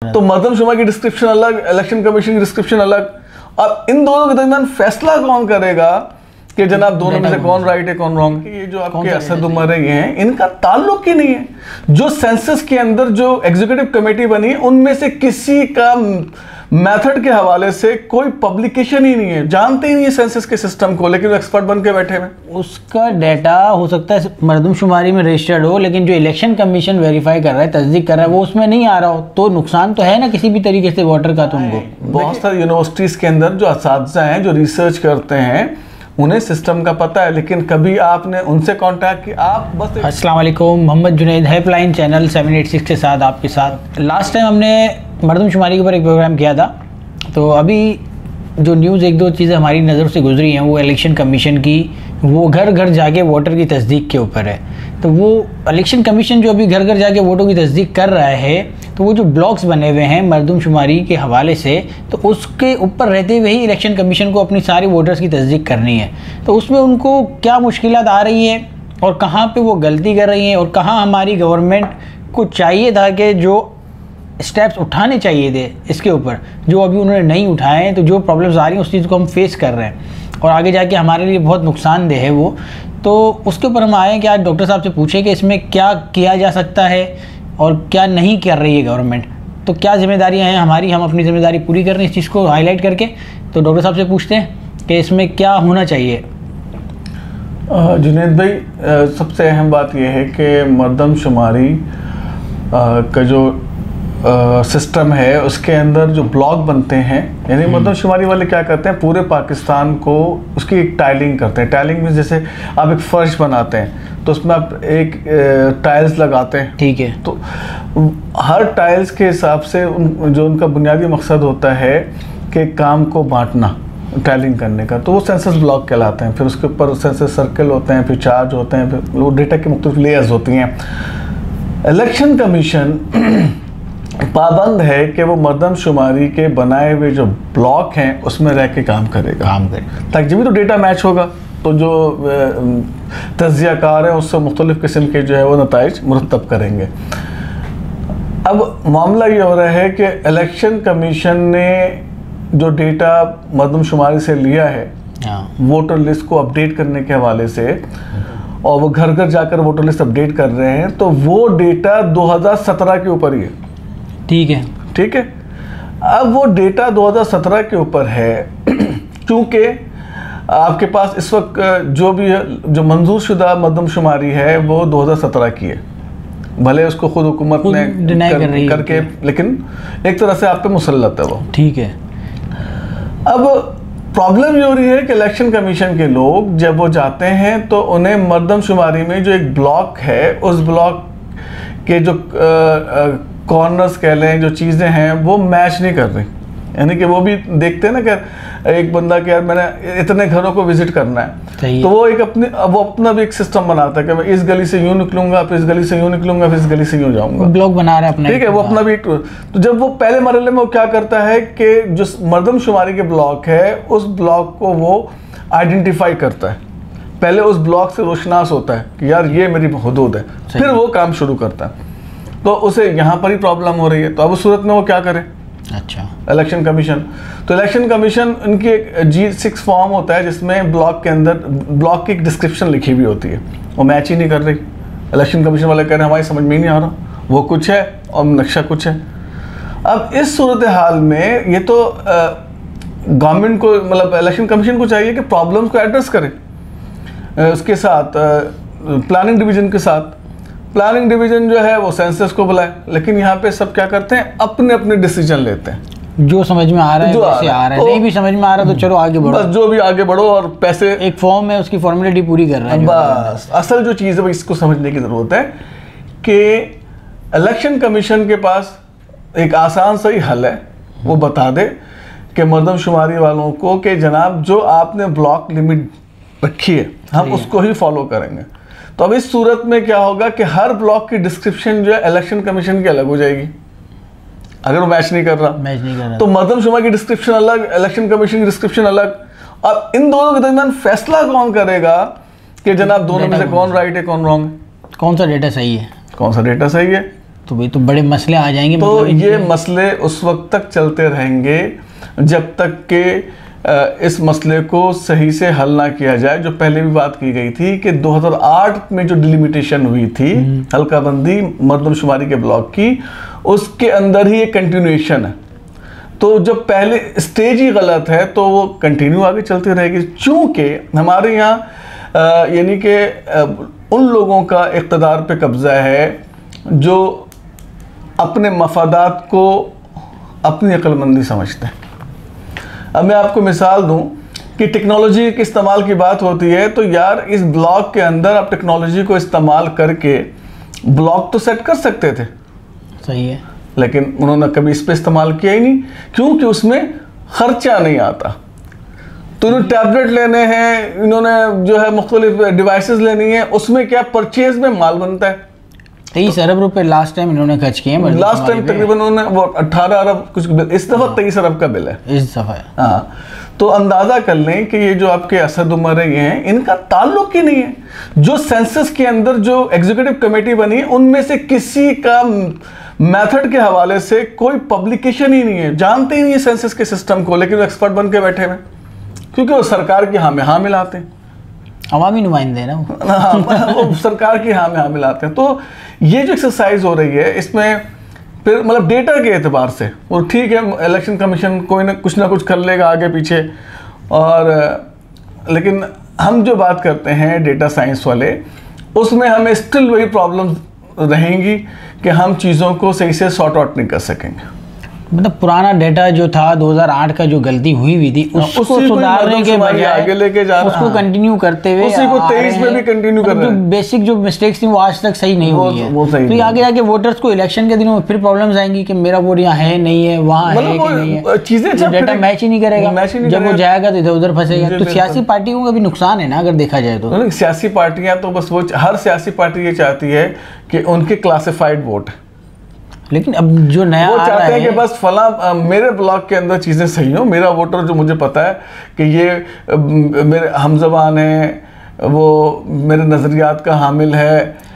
तो मर्दमशुमारी की डिस्क्रिप्शन अलग, इलेक्शन कमीशन की डिस्क्रिप्शन अलग। अब इन दोनों के दरमियान फैसला कौन करेगा कि जनाब दोनों में से कौन राइट है कौन रॉन्ग है? ये जो आपके असद उमर हैं इनका ताल्लुक ही नहीं है। जो सेंसस के अंदर जो एग्जीक्यूटिव कमेटी बनी है उनमें से किसी का मेथड के हवाले से कोई पब्लिकेशन ही नहीं है, जानते ही नहीं है सेंसस के सिस्टम को, लेकिन एक्सपर्ट बन के बैठे हुए। उसका डाटा हो सकता है मर्दमशुमारी में रजिस्टर्ड हो, लेकिन जो इलेक्शन कमीशन वेरीफाई कर रहा है, तस्दीक कर रहा है, वो उसमें नहीं आ रहा हो, तो नुकसान तो है ना किसी भी तरीके से वोटर का। तो उनको बहुत सारी यूनिवर्सिटीज़ के अंदर जो असातिज़ा हैं जो रिसर्च करते हैं उन्हें सिस्टम का पता है, लेकिन कभी आपने उनसे कांटेक्ट किया? आप बस अस्सलाम वालेकुम, मोहम्मद जुनैद, हेल्पलाइन चैनल 786 के साथ आपके साथ। लास्ट टाइम हमने मर्दमशुमारी के ऊपर एक प्रोग्राम किया था, तो अभी जो न्यूज़ एक दो चीज़ें हमारी नज़र से गुजरी हैं वो इलेक्शन कमीशन की, वो घर घर जाके वोटर की तस्दीक के ऊपर है। तो वो इलेक्शन कमीशन जो अभी घर घर जाके वोटों की तस्दीक कर रहा है, तो वो जो ब्लॉक्स बने हुए हैं मर्दमशुमारी के हवाले से, तो उसके ऊपर रहते हुए ही इलेक्शन कमीशन को अपनी सारी वोटर्स की तस्दीक करनी है। तो उसमें उनको क्या मुश्किलात आ रही है और कहाँ पे वो गलती कर रही हैं और कहाँ हमारी गवर्नमेंट को चाहिए था कि जो स्टेप्स उठाने चाहिए थे इसके ऊपर, जो अभी उन्होंने नहीं उठाए हैं, तो जो प्रॉब्लम्स आ रही हैं उस चीज़ को हम फेस कर रहे हैं और आगे जाके हमारे लिए बहुत नुकसानदेह है वो। तो उसके ऊपर हम आए हैं कि आज डॉक्टर साहब से पूछे कि इसमें क्या किया जा सकता है और क्या नहीं कर रही है गवर्नमेंट, तो क्या जिम्मेदारियां हैं हमारी, हम अपनी जिम्मेदारी पूरी कर रहे हैं इस चीज़ को हाईलाइट करके। तो डॉक्टर साहब से पूछते हैं कि इसमें क्या होना चाहिए। जुनैद भाई, सबसे अहम बात यह है कि मर्दमशुमारी का जो सिस्टम है उसके अंदर जो ब्लॉक बनते हैं, यानी मर्दमशुमारी वाले क्या करते हैं, पूरे पाकिस्तान को उसकी एक टाइलिंग करते हैं। टाइलिंग में जैसे आप एक फर्श बनाते हैं तो उसमें आप एक टाइल्स लगाते हैं, ठीक है, तो हर टाइल्स के हिसाब से जो उनका बुनियादी मकसद होता है कि काम को बांटना, टाइलिंग करने का, तो वो सेंसस ब्लॉक कहलाते हैं। फिर उसके ऊपर सेंसस सर्कल होते हैं, फिर चार्ज होते हैं, फिर वो डेटा की मुख्तलिफ लेयर्स होती हैं। इलेक्शन कमीशन पाबंद है कि वो मर्दमशुमारी के बनाए हुए जो ब्लॉक हैं उसमें रह के काम करेगा, ताकि जब भी तो डेटा मैच होगा तो जो तज्जियाकार हैं उससे मुख्तलिफ किस्म के जो है वो नताइज मुरतब करेंगे। अब मामला ये हो रहा है कि इलेक्शन कमीशन ने जो डेटा मर्दमशुमारी से लिया है वोटर लिस्ट को अपडेट करने के हवाले से, और वो घर घर जाकर वोटर लिस्ट अपडेट कर रहे हैं, तो वो डेटा 2017 के ऊपर ही है। ठीक है, ठीक है। अब वो डेटा 2017 के ऊपर है क्योंकि आपके पास इस वक्त जो भी जो मंजूर शुदा मर्दमशुमारी है वो 2017 की है, भले उसको खुद हुकूमत ने डिनाई करके, लेकिन एक तरह से आप पे मुसल्लत है वो। ठीक है। अब प्रॉब्लम ये हो रही है कि इलेक्शन कमीशन के लोग जब वो जाते हैं तो उन्हें मर्दमशुमारी में जो एक ब्लॉक है उस ब्लॉक के जो कॉर्नर्स कह लें, जो चीज़ें हैं वो मैच नहीं कर रही। यानी कि वो भी देखते हैं ना कि एक बंदा कि यार मैंने इतने घरों को विजिट करना है, तो वो अपना भी एक सिस्टम बनाता है कि मैं इस गली से यूँ निकलूंगा, फिर इस गली से यूँ निकलूंगा, फिर इस गली से यूँ जाऊंगा, ब्लॉक बना रहा है अपना। ठीक है, वो अपना भी। तो जब वो पहले मरहले में वो क्या करता है कि जो मर्दमशुमारी के ब्लॉक है उस ब्लॉक को वो आइडेंटिफाई करता है, पहले उस ब्लॉक से रोशनास होता है कि यार ये मेरी हदूद है, फिर वो काम शुरू करता है। तो उसे यहाँ पर ही प्रॉब्लम हो रही है। तो अब उस सूरत में वो क्या करे? अच्छा, इलेक्शन कमीशन, तो इलेक्शन कमीशन उनकी एक G6 फॉर्म होता है जिसमें ब्लॉक के अंदर ब्लॉक की एक डिस्क्रिप्शन लिखी हुई होती है, वो मैच ही नहीं कर रही। इलेक्शन कमीशन वाले कह रहे हैं हमारी समझ में ही नहीं आ रहा, वो कुछ है और नक्शा कुछ है। अब इस सूरत हाल में ये तो गवर्नमेंट को, मतलब इलेक्शन कमीशन को चाहिए कि प्रॉब्लम्स को एड्रेस करे, उसके साथ प्लानिंग डिवीज़न के साथ। प्लानिंग डिवीज़न जो है वो सेंसस को बुलाए, लेकिन यहाँ पे सब क्या करते हैं, अपने अपने डिसीजन लेते हैं, जो समझ में आ रहा है, वैसे आ रहा है, नहीं भी समझ में आ रहा तो चलो आगे बढ़ो, बस जो भी आगे बढ़ो, और पैसे एक फॉर्म है उसकी फॉर्मेलिटी पूरी कर रहा है बस। असल जो चीज़ है इसको समझने की ज़रूरत है कि इलेक्शन कमीशन के पास एक आसान सा ही हल है, वो बता दे कि मर्दमशुमारी वालों को कि जनाब जो आपने ब्लॉक लिमिट रखी है हम उसको ही फॉलो करेंगे। तो अब इस सूरत में क्या होगा कि हर ब्लॉक की डिस्क्रिप्शन जो है इलेक्शन कमीशन की अलग हो जाएगी, अगर वो मैच नहीं कर रहा तो मर्दमशुमारी की डिस्क्रिप्शन अलग, इलेक्शन कमीशन की डिस्क्रिप्शन अलग। अब इन दोनों के दरमियान फैसला कौन करेगा कि जनाब दोनों में से कौन राइट है कौन रॉन्ग है, कौन सा डेटा सही है, कौन सा डेटा सही है। तो भाई तो बड़े मसले आ जाएंगे। तो मतलब ये मसले उस वक्त तक चलते रहेंगे जब तक कि इस मसले को सही से हल ना किया जाए। जो पहले भी बात की गई थी कि 2008 में जो डिलिमिटेशन हुई थी हल्काबंदी मर्दमशुमारी के ब्लॉक की, उसके अंदर ही एक कंटिन्यूएशन है। तो जब पहले स्टेज ही गलत है तो वो कंटिन्यू आगे चलती रहेगी। चूँकि हमारे यहाँ यानी कि उन लोगों का इक़्तिदार पे कब्ज़ा है जो अपने मफादात को अपनी अक्लमंदी समझते हैं। अब मैं आपको मिसाल दूं कि टेक्नोलॉजी के इस्तेमाल की बात होती है तो यार इस ब्लॉक के अंदर आप टेक्नोलॉजी को इस्तेमाल करके ब्लॉक तो सेट कर सकते थे, सही है, लेकिन उन्होंने कभी इस पर इस्तेमाल किया ही नहीं क्योंकि उसमें खर्चा नहीं आता। तो इन्होंने टैबलेट लेने हैं, इन्होंने जो है मुख्तलिफ डिवाइसेस लेनी है, उसमें क्या परचेज में माल बनता है। 23 अरब रुपए लास्ट टाइम इन्होंने खर्च किए हैं। लास्ट टाइम तकरीबन उन्होंने वो 18 अरब कुछ, इस दफ़ा 23 अरब का बिल है इस दफ़ा। हाँ, तो अंदाज़ा कर लें कि ये जो आपके असद उमर हैं इनका ताल्लुक ही नहीं है। जो सेंसस के अंदर जो एग्जीक्यूटिव कमेटी बनी है उनमें से किसी का मेथड के हवाले से कोई पब्लिकेशन ही नहीं है, जानते ही नहीं है सेंसस के सिस्टम को, लेकिन वो एक्सपर्ट बन के बैठे हुए क्योंकि वो सरकार की हाँ में हाँ मिलाते हैं, अवामी नुमाइंदे ना वो सरकार की हाँ में हाँ मिलाते हैं। तो ये जो एक्सरसाइज हो रही है इसमें फिर मतलब डेटा के एतबार से वो ठीक है, इलेक्शन कमीशन कोई ना कुछ कर लेगा आगे पीछे, और लेकिन हम जो बात करते हैं डेटा साइंस वाले, उसमें हमें स्टिल वही प्रॉब्लम रहेंगी कि हम चीज़ों को सही से सॉर्ट आउट नहीं कर सकेंगे। मतलब पुराना डेटा जो था 2008 का जो गलती हुई थी उसको सुधारने के बजाय आगे लेके जा उसको कंटिन्यू करते हुए उसी को 23 में भी कंटिन्यू कर रहे हैं। बेसिक जो मिस्टेक्स थी वो आज तक सही नहीं हुई है, तो आगे जाके वोटर्स को इलेक्शन के दिनों में फिर प्रॉब्लम्स आएंगी कि मेरा वोट यहाँ है नहीं है, वहाँ है कि नहीं है, चीजें डेटा मैच ही नहीं करेगा, जब वो जाएगा तो इधर उधर फंसेगा। तो सियासी पार्टियों का भी नुकसान है ना अगर देखा जाए तो। सियासी पार्टियां तो बस वो हर सियासी पार्टी ये चाहती है कि उनके क्लासिफाइड वोट, लेकिन अब जो नया वो चाहते हैं कि बस फला मेरे ब्लॉक के अंदर चीज़ें सही हो, मेरा वोटर जो मुझे पता है कि ये मेरे हमजबान है, वो मेरे नज़रियात का हामिल है,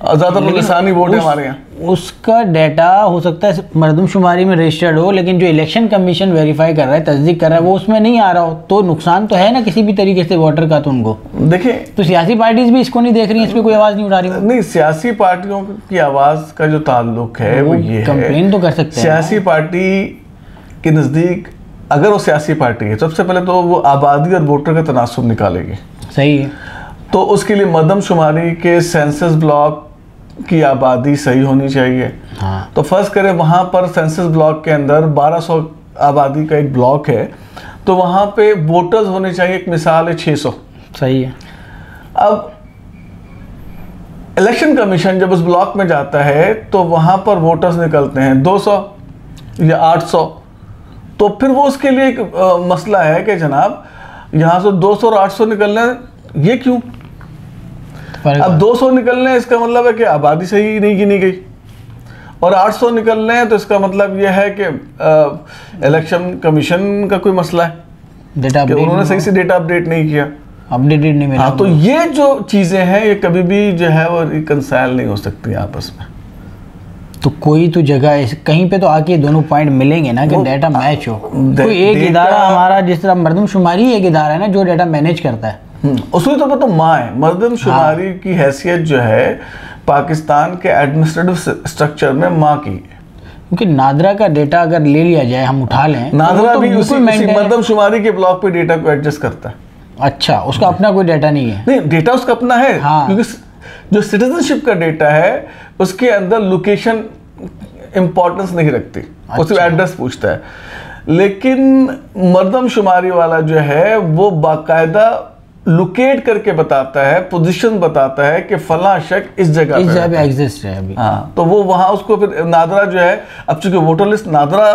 ज़्यादातर लिसानी वोट है हमारे यहाँ। उसका डाटा हो सकता है मरदमशुमारी में रजिस्टर्ड हो, लेकिन जो इलेक्शन कमीशन वेरीफाई कर रहा है, तस्दीक कर रहा है, वो उसमें नहीं आ रहा हो, तो नुकसान तो है ना किसी भी तरीके से वोटर का। तो उनको देखिए, तो सियासी पार्टीज भी इसको नहीं देख रही हैं, इस पर कोई आवाज़ नहीं उठा रही। नहीं, सियासी पार्टियों की आवाज़ का जो ताल्लुक है वो ये है, कंप्लेन तो कर सकते हैं। सियासी पार्टी के नज़दीक अगर वो सियासी पार्टी है, सबसे पहले तो वो आबादी और वोटर का तनासुब निकालेगी। सही है। तो उसके लिए मरदमशुमारी के सेंसस ब्लॉक की आबादी सही होनी चाहिए। हाँ। तो फर्ज करें वहाँ पर सेंसस ब्लॉक के अंदर 1200 आबादी का एक ब्लॉक है, तो वहाँ पे वोटर्स होने चाहिए, एक मिसाल है 600। सही है। अब इलेक्शन कमीशन जब उस ब्लॉक में जाता है तो वहाँ पर वोटर्स निकलते हैं 200 या 800, तो फिर वो उसके लिए एक मसला है कि जनाब यहाँ से 200 और 800 निकलना, ये क्यों? अब 200 निकलने हैं इसका मतलब है कि आबादी सही नहीं गिनी गई, और 800 निकलने हैं तो इसका मतलब यह है कि इलेक्शन कमीशन का कोई मसला है, डेटा कि उन्होंने सही से डेटा अपडेट नहीं किया, अपडेटेड नहीं मिला। हाँ, तो ये जो चीज़ें हैं ये कभी भी जो है वो रिकंसाइल नहीं हो सकती आपस में। तो कोई तो जगह कहीं पे तो आके दोनों पॉइंट मिलेंगे ना कि डाटा मैच हो। कोई एक इदारा हमारा, जिस तरह मरदमशुमारी एक इदारा है ना जो डाटा मैनेज करता है, उसमें तो माँ है। मरदमशुमारी की हैसियत जो है पाकिस्तान के एडमिनिस्ट्रेटिव स्ट्रक्चर में माँ की, क्योंकि नादरा का डेटा अगर ले लिया जाए, हम उठा लें, नादरा भी उसी मरदमशुमारी के ब्लॉक पे डेटा को एडजस्ट करता है। अच्छा, उसका अपना कोई डेटा नहीं है? नहीं, डेटा उसका अपना है। हाँ। क्योंकि जो सिटीजनशिप का डेटा है उसके अंदर लोकेशन इंपॉर्टेंस नहीं रखती। अच्छा। वो सिर्फ एड्रेस पूछता है, लेकिन मरदमशुमारी वाला जो है वो बाकायदा लोकेट करके बताता है, पोजीशन बताता है कि फला शख्स इस जगह पे एग्जिस्ट है अभी। हाँ, तो वो वहाँ उसको फिर नादरा जो है, अब चूंकि वोटर लिस्ट नादरा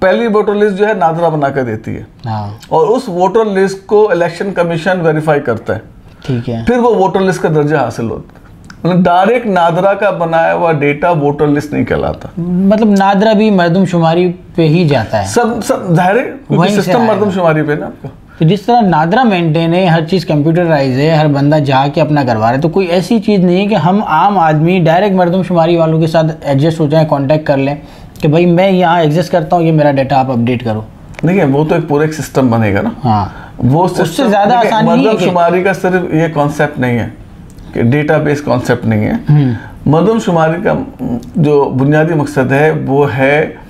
पहली वोटर लिस्ट जो है नादरा बना कर देती है। हाँ। और उस वोटर लिस्ट को इलेक्शन कमीशन वेरीफाई करता है। ठीक है। फिर वो वोटर लिस्ट का दर्जा हासिल होता है। मतलब डायरेक्ट नादरा का बनाया हुआ डेटा वोटर लिस्ट नहीं कहलाता। मतलब नादरा भी मरदमशुमारी पे ही जाता है। सब जाहिर है, सिस्टम मरदमशुमारी पे ना आपका। तो जिस तरह नादरा मेंटेन है, हर चीज़ कंप्यूटराइज है, हर बंदा जाके अपना करवा रहा है, तो कोई ऐसी चीज़ नहीं है कि हम आम आदमी डायरेक्ट मरदमशुमारी वालों के साथ एडजस्ट हो जाएं, कांटेक्ट कर लें कि भाई मैं यहाँ एग्जिस्ट करता हूँ, ये मेरा डाटा आप अपडेट करो। देखिए वो तो एक पूरा एक सिस्टम बनेगा ना। हाँ, वो उससे ज़्यादा आसानी है। मरदमशुमारी का सिर्फ ये कॉन्सेप्ट नहीं है कि डेटाबेस कॉन्सेप्ट नहीं है। मरदमशुमारी का जो बुनियादी मकसद है वो है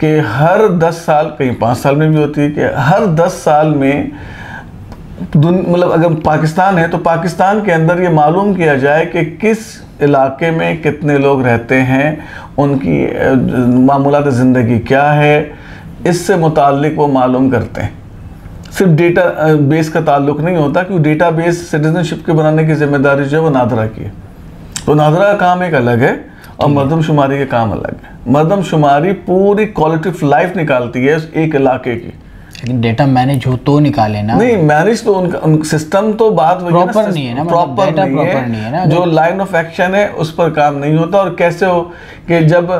कि हर 10 साल, कहीं 5 साल में भी होती है, कि हर 10 साल में मतलब अगर पाकिस्तान है तो पाकिस्तान के अंदर ये मालूम किया जाए कि किस इलाके में कितने लोग रहते हैं, उनकी मामूलात ज़िंदगी क्या है, इससे मुताल्लिक वो मालूम करते हैं। सिर्फ डेटा बेस का ताल्लुक नहीं होता, क्योंकि डेटा बेस सिटीजनशिप के बनाने की जिम्मेदारी जो है वो नादरा की है। तो नादरा का काम एक अलग है और मरदमशुमारी का काम अलग है। मरदमशुमारी पूरी क्वालिटी ऑफ लाइफ निकालती है एक इलाके की, लेकिन डेटा मैनेज हो तो निकाले ना। नहीं, मैनेज तो उनका सिस्टम तो बात प्रॉपर नहीं है ना, प्रॉपर नहीं है ना, जो लाइन ऑफ एक्शन है उस पर काम नहीं होता। और कैसे हो कि जब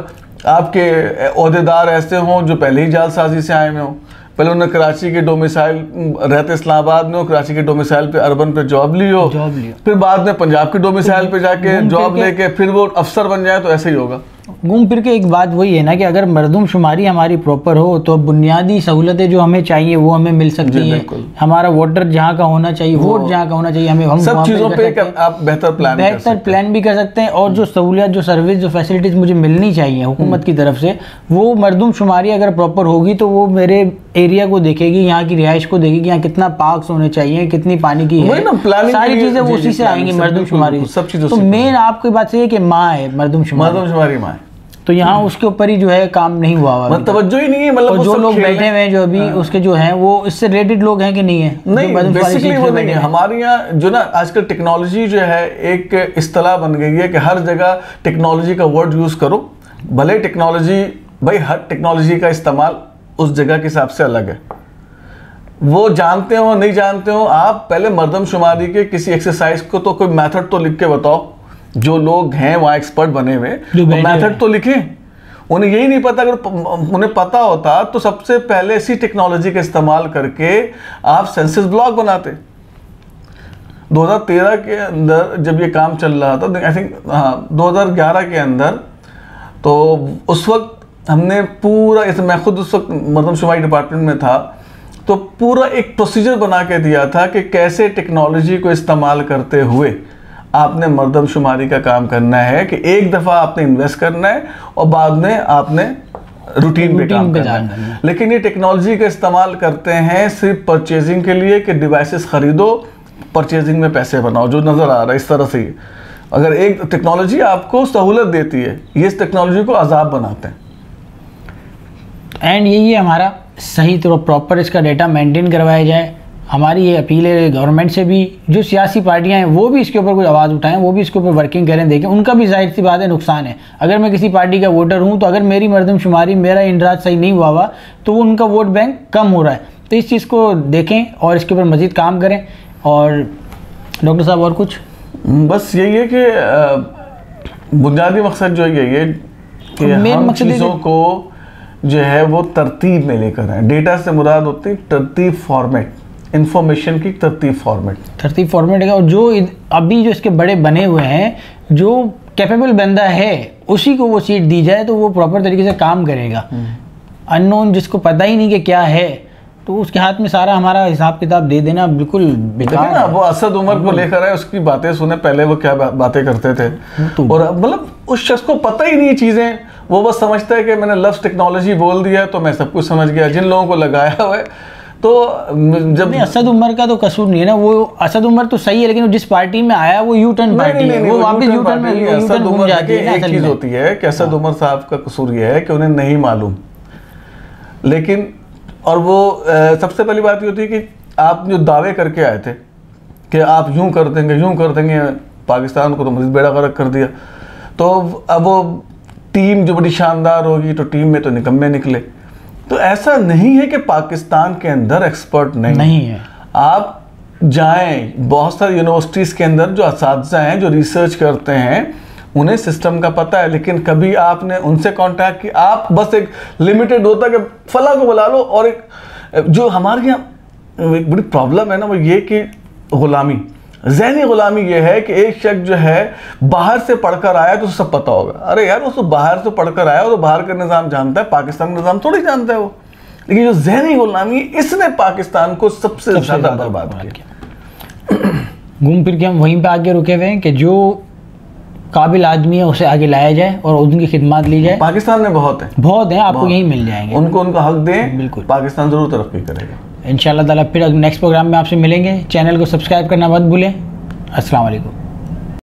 आपके ओहदेदार ऐसे हों जो पहले ही जालसाजी से आए हुए हों, पहले उन्होंने कराची के डोमिसाइल रहते इस्लामाबाद में हो, कराची के डोमिसाइल पे अर्बन पे जॉब ली हो, फिर बाद में पंजाब के डोमिसाइल पे जाके जॉब लेके फिर वो अफसर बन जाए, तो ऐसे ही होगा। घूम फिर के एक बात वही है ना कि अगर मरदमशुमारी हमारी प्रॉपर हो तो बुनियादी सहूलतें जो हमें चाहिए वो हमें मिल सकती हैं। हमारा वोटर जहाँ का होना चाहिए, वोट जहाँ का होना चाहिए, हमें हम सब चीज़ों पे आप बेहतर प्लान भी कर सकते हैं। और जो सहूलियत, जो सर्विस, जो फैसिलिटीज़ मुझे मिलनी चाहिए हुकूमत की तरफ से, वो मरदमशुमारी अगर प्रॉपर होगी तो वो मेरे एरिया को देखेगी, यहाँ की रिहाइश को देखेगी, यहाँ कितना पार्क्स होने चाहिए, कितनी पानी की है, सारी चीज़ें वो उसी से आएंगी मरदमशुमारी। सब चीज़ों तो मेन आपकी बात सही है कि माँ है मरदमशुमारी माँ है, तो यहाँ उसके ऊपर ही जो है काम नहीं हुआ, तवज्जो ही नहीं है। मतलब जो लोग बैठे हुए हैं जो अभी उसके जो हैं वो इससे रिलेटेड लोग हैं कि नहीं है? नहीं, बेसिकली वो नहीं है। हमारे यहाँ जो ना आजकल टेक्नोलॉजी जो है एक इस्तिलाह बन गई है कि हर जगह टेक्नोलॉजी का वर्ड यूज़ करो, भले टेक्नोलॉजी, भाई हर टेक्नोलॉजी का इस्तेमाल उस जगह के हिसाब से अलग है। वो जानते हो नहीं जानते हो, आप पहले मरदमशुमारी के किसी एक्सरसाइज को तो कोई मेथड तो लिख के बताओ। जो लोग हैं वहाँ एक्सपर्ट बने हुए, तो मेथड तो लिखें। उन्हें यही नहीं पता, अगर उन्हें पता होता तो सबसे पहले इसी टेक्नोलॉजी का इस्तेमाल करके आप सेंसस ब्लॉक बनाते। 2013 के अंदर जब ये काम चल रहा था, आई थिंक 2011 के अंदर, तो उस वक्त हमने पूरा, जैसे मैं खुद उस वक्त मरदमशुमारी डिपार्टमेंट में था, तो पूरा एक प्रोसीजर बना के दिया था कि कैसे टेक्नोलॉजी को इस्तेमाल करते हुए आपने मरदमशुमारी का काम करना है, कि एक दफ़ा आपने इन्वेस्ट करना है और बाद में आपने रूटीन पे काम करना है। लेकिन ये टेक्नोलॉजी का इस्तेमाल करते हैं सिर्फ परचेजिंग के लिए कि डिवाइसेस खरीदो, परचेजिंग में पैसे बनाओ, जो नज़र आ रहा है इस तरह से। अगर एक टेक्नोलॉजी आपको सहूलत देती है, ये इस टेक्नोलॉजी को अजाब बनाते हैं। एंड यही है हमारा, सही तो प्रॉपर इसका डेटा मेंटेन करवाया जाए। हमारी ये अपील है गवर्नमेंट से भी, जो सियासी पार्टियां हैं वो भी इसके ऊपर कुछ आवाज़ उठाएं, वो भी इसके ऊपर वर्किंग करें, देखें। उनका भी जाहिर सी बात है नुकसान है। अगर मैं किसी पार्टी का वोटर हूं तो अगर मेरी मरदमशुमारी, मेरा इंदराज सही नहीं हुआ तो वो उनका वोट बैंक कम हो रहा है। तो इस चीज़ को देखें और इसके ऊपर मज़ीद काम करें। और डॉक्टर साहब और कुछ? बस यही है कि बुनियादी मकसद जो यही है कि हम चीज़ों को जो है वो तरतीब में लेकर आए। डेटा से मुराद होती है तरतीब, फॉर्मेट, इंफॉर्मेशन की तरतीब फॉर्मेट है। और जो अभी जो इसके बड़े बने हुए हैं, जो कैपेबल बंदा है उसी को वो सीट दी जाए तो वो प्रॉपर तरीके से काम करेगा। अननोन, जिसको पता ही नहीं कि क्या है, तो उसके हाथ में सारा हमारा हिसाब किताब दे देना बिल्कुल बेकार है। वो असद उमर को लेकर आए, उसकी बातें सुने, पहले वो क्या बातें करते थे, और मतलब उस शख्स को पता ही नहीं चीज़ें। वो बस समझता है कि मैंने लफ्ज़ टेक्नोलॉजी बोल दिया तो मैं सब कुछ समझ गया। जिन लोगों को लगाया हुआ है, तो जब असद उमर का तो कसूर नहीं है ना, वो असद उमर तो सही है, लेकिन जिस पार्टी में आया वो यू टर्न पार्टी है, वो वापस यू टर्न में असद उमर जाती है। एक चीज़ होती है कि असद उमर साहब का कसूर ये है कि उन्हें नहीं मालूम, लेकिन और वो सबसे पहली बात ये होती है कि आप जो दावे करके आए थे कि आप यूं कर देंगे, पाकिस्तान को तो मज़ीद बेड़ा गर्क कर दिया। तो अब वो टीम जो बड़ी शानदार होगी, तो टीम में तो निकम्मे निकले। तो ऐसा नहीं है कि पाकिस्तान के अंदर एक्सपर्ट नहीं है। आप जाएं, बहुत सारी यूनिवर्सिटीज़ के अंदर जो असातिज़ा हैं, जो रिसर्च करते हैं, उन्हें सिस्टम का पता है, लेकिन कभी आपने उनसे कांटेक्ट किया? आप बस एक लिमिटेड होता है कि फला को बुला लो। और एक जो हमारे यहाँ एक बड़ी प्रॉब्लम है ना, वो ये कि गुलामी, ज़हनी गुलामी ये है कि एक शख्स जो है बाहर से पढ़कर आया तो सब पता होगा। अरे यार वो तो बाहर से पढ़कर आया, वो तो बाहर का निज़ाम जानता है, पाकिस्तान का निज़ाम थोड़ी जानता है वो। लेकिन जो ज़हनी गुलामी, इसने पाकिस्तान को सबसे ज़्यादा बर्बाद किया। घूम फिर के हम वहीं पे आगे रुके हुए हैं कि जो काबिल आदमी है उसे आगे लाया जाए और उनकी खिदमत ली जाए। पाकिस्तान में बहुत है, आपको यहीं मिल जाएंगे, उनको उनका हक दें, बिल्कुल, पाकिस्तान ज़रूर तरक्की करेगा इंशाअल्लाह ताला। फिर नेक्स्ट प्रोग्राम में आपसे मिलेंगे। चैनल को सब्सक्राइब करना मत भूलें। अस्सलाम वालेकुम।